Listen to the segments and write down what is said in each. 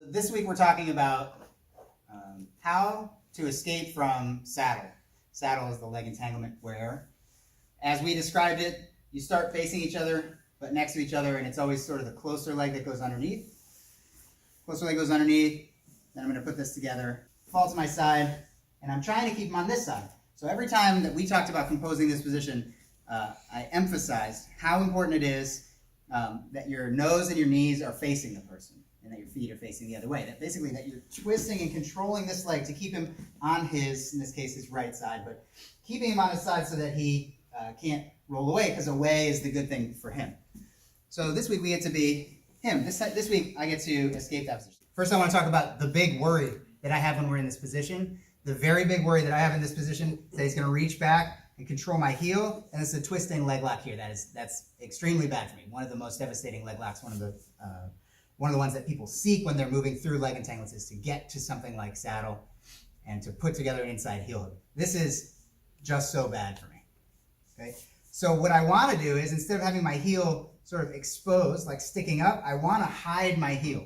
This week we're talking about how to escape from saddle. Saddle is the leg entanglement where, as we described it, you start facing each other but next to each other, and it's always sort of the closer leg that goes underneath. Closer leg goes underneath, then I'm going to put this together, fall to my side, and I'm trying to keep them on this side. So every time that we talked about composing this position, I emphasized how important it is that your nose and your knees are facing the person, and that your feet are facing the other way. That basically that you're twisting and controlling this leg to keep him on his, in this case, his right side, but keeping him on his side so that he can't roll away, because away is the good thing for him. So this week we get to be him. This week I get to escape that position. First I want to talk about the big worry that I have when we're in this position. The very big worry that I have in this position is that he's going to reach back and control my heel, and it's a twisting leg lock here. That's extremely bad for me. One of the most devastating leg locks, one of the ones that people seek when they're moving through leg entanglements, is to get to something like saddle and to put together an inside heel hook. This is just so bad for me. Okay? So what I want to do is, instead of having my heel sort of exposed, like sticking up, I want to hide my heel.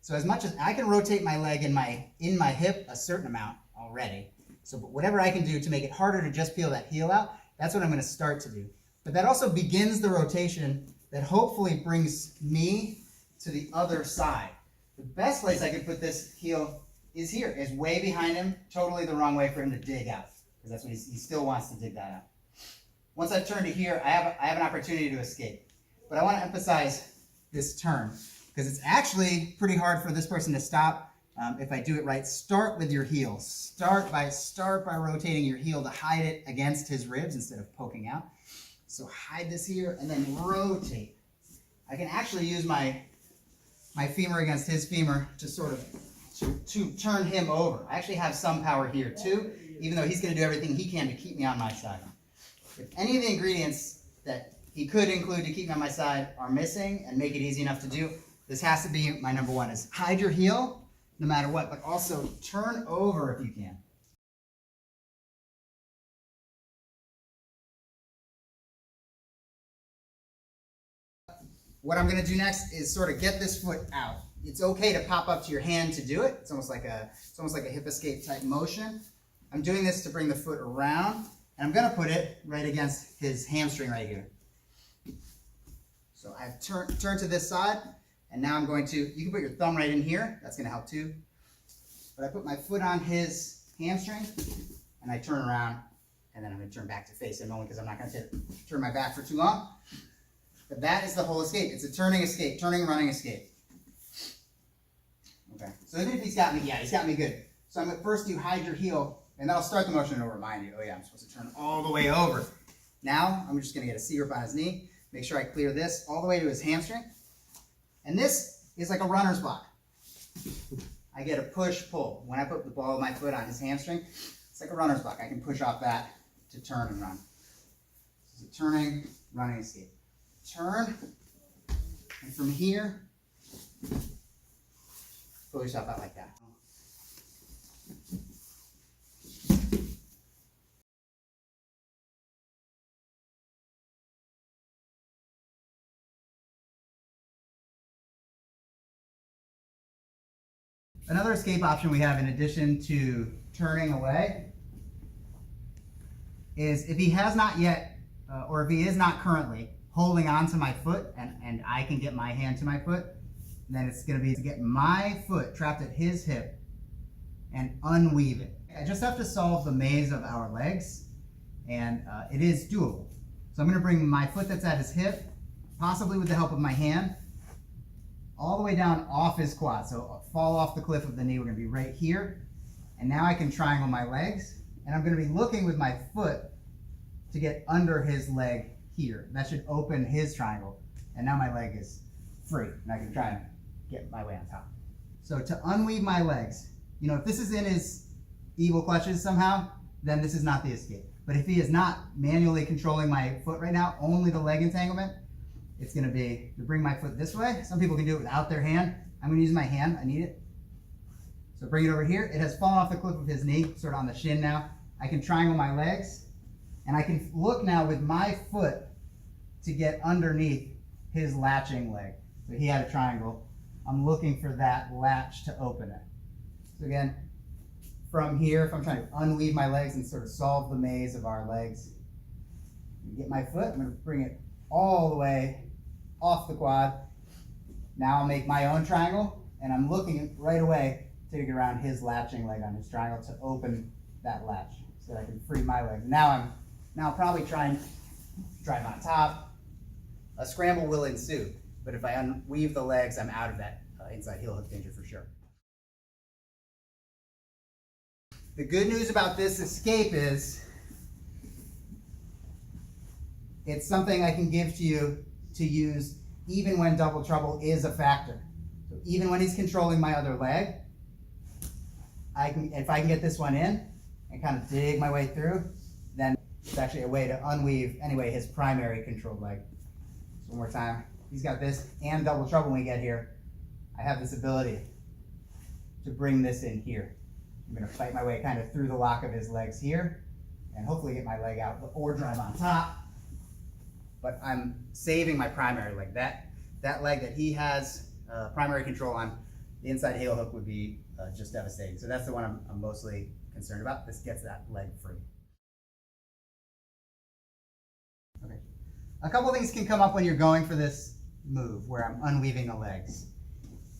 So as much as I can rotate my leg in my hip a certain amount already, so whatever I can do to make it harder to just peel that heel out, that's what I'm going to start to do. But that also begins the rotation that hopefully brings me to the other side. The best place I could put this heel is here, is way behind him, totally the wrong way for him to dig out, because that's what he still wants to dig that out. Once I've turned to here, I have an opportunity to escape. But I want to emphasize this turn, because it's actually pretty hard for this person to stop if I do it right. Start with your heel. Start by rotating your heel to hide it against his ribs instead of poking out. So hide this here and then rotate. I can actually use my femur against his femur to sort of to turn him over. I actually have some power here too, even though he's going to do everything he can to keep me on my side. If any of the ingredients that he could include to keep me on my side are missing and make it easy enough to do, this has to be my number one, is hide your heel no matter what, but also turn over if you can. What I'm going to do next is sort of get this foot out. It's okay to pop up to your hand to do it. It's almost like a hip escape type motion. I'm doing this to bring the foot around, and I'm going to put it right against his hamstring right here. So I've turned to this side, and now I'm going to, you can put your thumb right in here, that's going to help too. But I put my foot on his hamstring, and I turn around, and then I'm going to turn back to face him, only because I'm not going to turn my back for too long. But that is the whole escape. It's a turning escape, turning, running escape. Okay, so even if he's got me, yeah, he's got me good. So I'm going to first do hide your heel, and that'll start the motion, and it'll remind you, oh yeah, I'm supposed to turn all the way over. Now, I'm just going to get a C grip on his knee. Make sure I clear this all the way to his hamstring. And this is like a runner's block. I get a push-pull. When I put the ball of my foot on his hamstring, it's like a runner's block. I can push off that to turn and run. This is a turning, running escape. Turn, and from here, pull yourself out like that. Another escape option we have in addition to turning away is if he has not yet, or if he is not currently holding on to my foot and I can get my hand to my foot, then it's going to be to get my foot trapped at his hip and unweave it. I just have to solve the maze of our legs, and it is doable. So I'm going to bring my foot that's at his hip, possibly with the help of my hand, all the way down off his quad. So fall off the cliff of the knee. We're going to be right here. And now I can triangle my legs. And I'm going to be looking with my foot to get under his leg here. That should open his triangle. And now my leg is free. And I can try and get my way on top. So to unweave my legs, you know, if this is in his evil clutches somehow, then this is not the escape. But if he is not manually controlling my foot right now, only the leg entanglement, it's going to be to bring my foot this way. Some people can do it without their hand. I'm going to use my hand. I need it. So bring it over here. It has fallen off the cliff of his knee, sort of on the shin now. I can triangle my legs, and I can look now with my foot to get underneath his latching leg. So he had a triangle. I'm looking for that latch to open it. So again, from here, if I'm trying to unweave my legs and sort of solve the maze of our legs, get my foot, I'm going to bring it all the way off the quad. Now I'll make my own triangle, and I'm looking right away to get around his latching leg on his triangle to open that latch so that I can free my leg. Now I'll probably try and drive on top. A scramble will ensue, but if I unweave the legs, I'm out of that inside heel hook danger for sure. The good news about this escape is it's something I can give to you to use even when double trouble is a factor. So even when he's controlling my other leg, if I can get this one in and kind of dig my way through, then it's actually a way to unweave anyway his primary controlled leg. So one more time. He's got this and double trouble when we get here. I have this ability to bring this in here. I'm going to fight my way kind of through the lock of his legs here and hopefully get my leg out or drive on top. But I'm saving my primary leg. That leg that he has primary control on, the inside heel hook would be just devastating. So that's the one I'm mostly concerned about. This gets that leg free. Okay. A couple things can come up when you're going for this move where I'm unweaving the legs.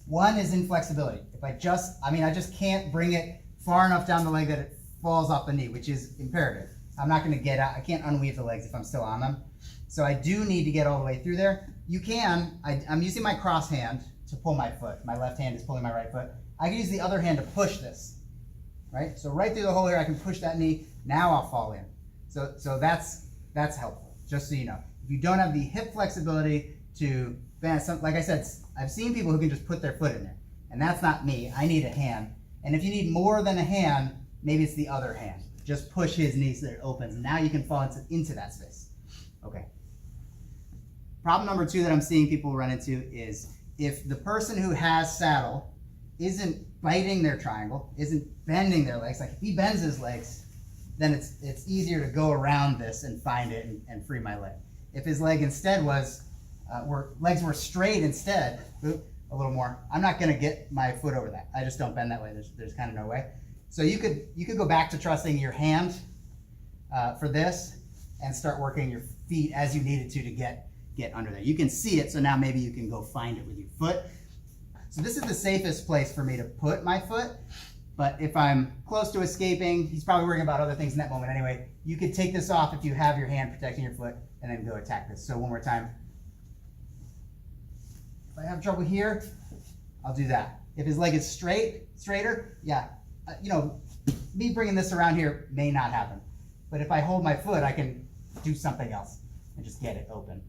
One is inflexibility. If I just can't bring it far enough down the leg that it falls off the knee, which is imperative. I'm not going to get out. I can't unweave the legs if I'm still on them. So I do need to get all the way through there. You can, I'm using my cross hand to pull my foot. My left hand is pulling my right foot. I can use the other hand to push this, right? So right through the hole here, I can push that knee. Now I'll fall in. So that's helpful, just so you know. If you don't have the hip flexibility to bend, like I said, I've seen people who can just put their foot in there, and that's not me. I need a hand. And if you need more than a hand, maybe it's the other hand. Just push his knee so that it opens. Now you can fall into that space. Okay. Problem number 2 that I'm seeing people run into is if the person who has saddle isn't biting their triangle, isn't bending their legs, like if he bends his legs, then it's easier to go around this and find it and free my leg. If his leg instead was, legs were straight instead, a little more, I'm not going to get my foot over that. I just don't bend that way. There's kind of no way. So you could go back to trusting your hand for this and start working your feet as you needed to get under there. You can see it, so now maybe you can go find it with your foot. So this is the safest place for me to put my foot, but if I'm close to escaping, he's probably worrying about other things in that moment anyway. You could take this off if you have your hand protecting your foot and then go attack this. So one more time. If I have trouble here, I'll do that. If his leg is straighter, yeah, me bringing this around here may not happen. But if I hold my foot, I can do something else and just get it open.